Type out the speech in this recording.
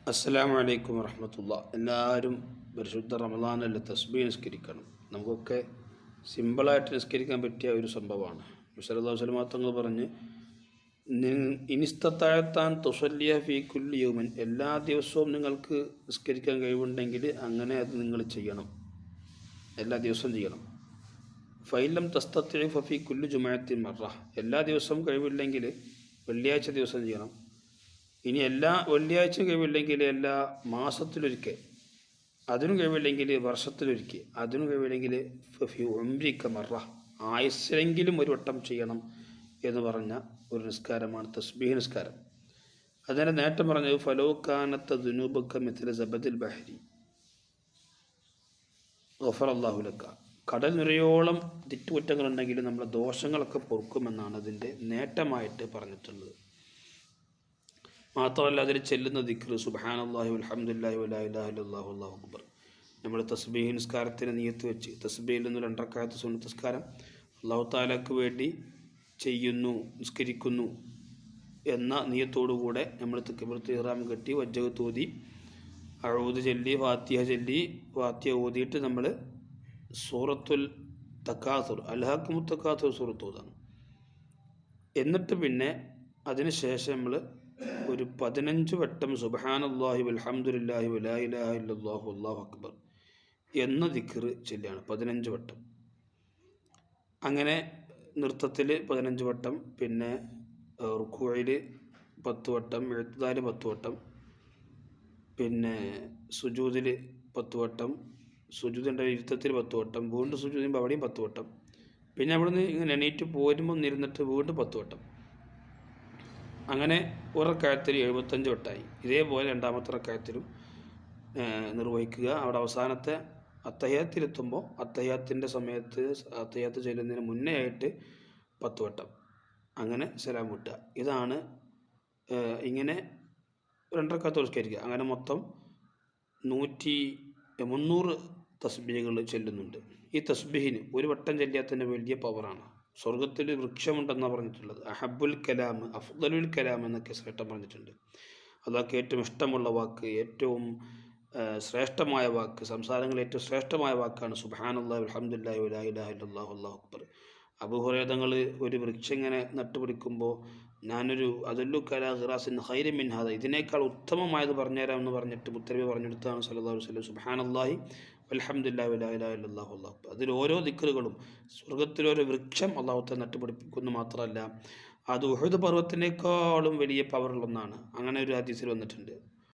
അസ്സലാമു അലൈക്കും വറഹ്മത്തുള്ളാഹി. എല്ലാവരും പരിശുദ്ധ റമദാനിൽ തസ്ബീഹ് നിസ്കരിക്കണം. നമുക്കൊക്കെ സിമ്പിളായിട്ട് നിസ്കരിക്കാൻ പറ്റിയ ഒരു സംഭവമാണ്. സല്ലല്ലാഹു അലൈഹി വസല്ലം തങ്ങൾ പറഞ്ഞ്, ഇനിസ്തത്താഴത്താൻ തുസല്ലിയ ഫീ കുല്ലി യൗമിൻ, എല്ലാ ദിവസവും നിങ്ങൾക്ക് നിസ്കരിക്കാൻ കഴിവുണ്ടെങ്കിൽ അങ്ങനെ അത് നിങ്ങൾ ചെയ്യണം, എല്ലാ ദിവസവും ചെയ്യണം. ഫൈലം തസ്തത്തി ഫഫി കുല്ലു ജുമഅത്തിൻ മറ, എല്ലാ ദിവസവും കഴിവില്ലെങ്കിൽ വെള്ളിയാഴ്ച ദിവസം ചെയ്യണം. ഇനി എല്ലാ വെള്ളിയാഴ്ചയും കഴിവില്ലെങ്കിൽ എല്ലാ മാസത്തിലൊരിക്കൽ, അതിനും കഴിവില്ലെങ്കിൽ വർഷത്തിലൊരിക്കൽ, അതിനും കഴിവില്ലെങ്കിൽ ഫി ഉംരിക മറ, ആയുസ്സിലെങ്കിലും ഒരു വട്ടം ചെയ്യണം എന്ന് പറഞ്ഞ ഒരു നിസ്കാരമാണ് തസ്ബീഹ് നിസ്കാരം. അതിൻ്റെ നേട്ടം പറഞ്ഞത് ഫലോക്കാനത്ത ദുനൂബക്ക മിഥില സബദിൽ ബഹരി ഗഫറല്ലാഹു ലക, കടൽ നിറയോളം തെറ്റുകുറ്റങ്ങളുണ്ടെങ്കിലും നമ്മളെ ദോഷങ്ങളൊക്കെ പൊറുക്കുമെന്നാണ് അതിൻ്റെ നേട്ടമായിട്ട് പറഞ്ഞിട്ടുള്ളത്. മാത്രമല്ല അതിൽ ചെല്ലുന്ന ദിക്ർ സുബ്ഹാനല്ലാഹി വൽഹംദുലില്ലാഹി വലാ ഇലാഹ ഇല്ലല്ലാഹു അല്ലാഹു അക്ബർ. നമ്മൾ തസ്ബീഹ് നിസ്കാരത്തിന് നിയത്ത് വെച്ച്, തസ്ബീഹിൽ നിന്ന് 2 റക്അത്ത് സുന്നത്ത് നിസ്കാരം അല്ലാഹു തആലക്ക് വേണ്ടി ചെയ്യുന്നു, നിസ്കരിക്കുന്നു എന്ന നിയത്തോടുകൂടെ നമ്മൾ തക്ബീറത്തുൽ ഇഹ്റാം കെട്ടി വജ്ജഹ് തോതി അഊദ് ചൊല്ലി ഫാത്തിഹ ഓതിയിട്ട് നമ്മൾ സൂറത്തുൽ തകാസുർ അൽഹാക്കുമുത് തകാസുർ സൂറത്ത് ഓതാണ്. എന്നിട്ട് പിന്നെ അതിന് ശേഷം നമ്മൾ ഒരു 15 വട്ടം സുബ്ഹാനല്ലാഹി വൽഹംദുലില്ലാഹി വലാ ഇലാഹ ഇല്ലല്ലാഹു അല്ലാഹു അക്ബർ എന്ന ദിക്ർ ചൊല്ലുകയാണ് 15 വട്ടം. അങ്ങനെ നൃത്തത്തിൽ 15 വട്ടം, പിന്നെ റുക്കൂഇൽ 10 വട്ടം, ഇഅ്തിദാൽ 10 വട്ടം, പിന്നെ സുജൂദിൽ 10 വട്ടം, സുജൂദിൻ്റെ ഇരുത്തത്തിൽ 10 വട്ടം, വീണ്ടും സുജൂദിൻ്റെ അവിടെയും 10 വട്ടം, പിന്നെ അവിടുന്ന് ഇങ്ങനെ എണീറ്റ് പോരുമ്പോൾ ഇരുന്നിട്ട് വീണ്ടും 10 വട്ടം. അങ്ങനെ ഒരു റക്അത്തിൽ 75 വട്ടമായി. ഇതേപോലെ രണ്ടാമത്തെ റക്അത്തിലും നിർവഹിക്കുക. അവിടെ അവസാനത്തെ അത്തഹിയാത്തിലെത്തുമ്പോൾ അത്തഹിയാത്തിൻ്റെ സമയത്ത് അത്തഹിയാത്ത് ചെല്ലുന്നതിന് മുന്നേ ആയിട്ട് 10 വട്ടം അങ്ങനെ സലാം വിട്ടുക. ഇതാണ് ഇങ്ങനെ 2 റക്അത്ത് നിസ്കരിക്കുക. അങ്ങനെ മൊത്തം 300 തസ്ബീഹുകൾ ചെല്ലുന്നുണ്ട്. ഈ തസ്ബീഹിന് ഒരു വട്ടം ചെല്ലിയാൽ തന്നെ വലിയ പവറാണ്. സ്വർഗത്തിൽ വൃക്ഷമുണ്ടെന്നാണ് പറഞ്ഞിട്ടുള്ളത്. അഹബ്ബുൽ കലാം, അഫ്ദലുൽ കലാം എന്നൊക്കെ ശ്രേഷ്ഠം പറഞ്ഞിട്ടുണ്ട്. അതൊക്കെ ഏറ്റവും ഇഷ്ടമുള്ള വാക്ക്, ഏറ്റവും ശ്രേഷ്ഠമായ വാക്ക്, സംസാരങ്ങളിൽ ഏറ്റവും ശ്രേഷ്ഠമായ വാക്കാണ് സുബ്ഹാനല്ലാഹി വൽഹംദുലില്ലാഹി വലാ ഇലാഹ ഇല്ലല്ലാഹു അല്ലാഹു അക്ബർ. അബൂ ഹുറൈറ തങ്ങൾ ഒരു വൃക്ഷം ഇങ്ങനെ നട്ടുപിടിക്കുമ്പോൾ, ഞാനൊരു അദല്ലു കലാ ഖിറാസിൻ ഖൈരി മിൻ ഹാദ, ഇതിനേക്കാൾ ഉത്തമമായത് പറഞ്ഞുതരാമെന്ന് പറഞ്ഞിട്ട് മുത്തനബി പറഞ്ഞെടുത്താണ് സല്ലല്ലാഹു അലൈഹി വസല്ലം സുബ്ഹാനല്ലാഹി വൽഹംദുലില്ലാഹി വലാ ഇലാഹ ഇല്ലല്ലാഹു അല്ലാഹു അക്ബർ. അതിൽ ഓരോ ദിക്റുകളും സ്വർഗത്തിലൊരു വൃക്ഷം അല്ലാഹു തആല നട്ടുപിടിപ്പിക്കുന്നു. മാത്രമല്ല അത് ഉഹദ് പർവ്വതത്തിനേക്കാളും വലിയ പവറുള്ള ഒന്നാണ്. അങ്ങനെ ഒരു ഹദീസിൽ വന്നിട്ടുണ്ട്.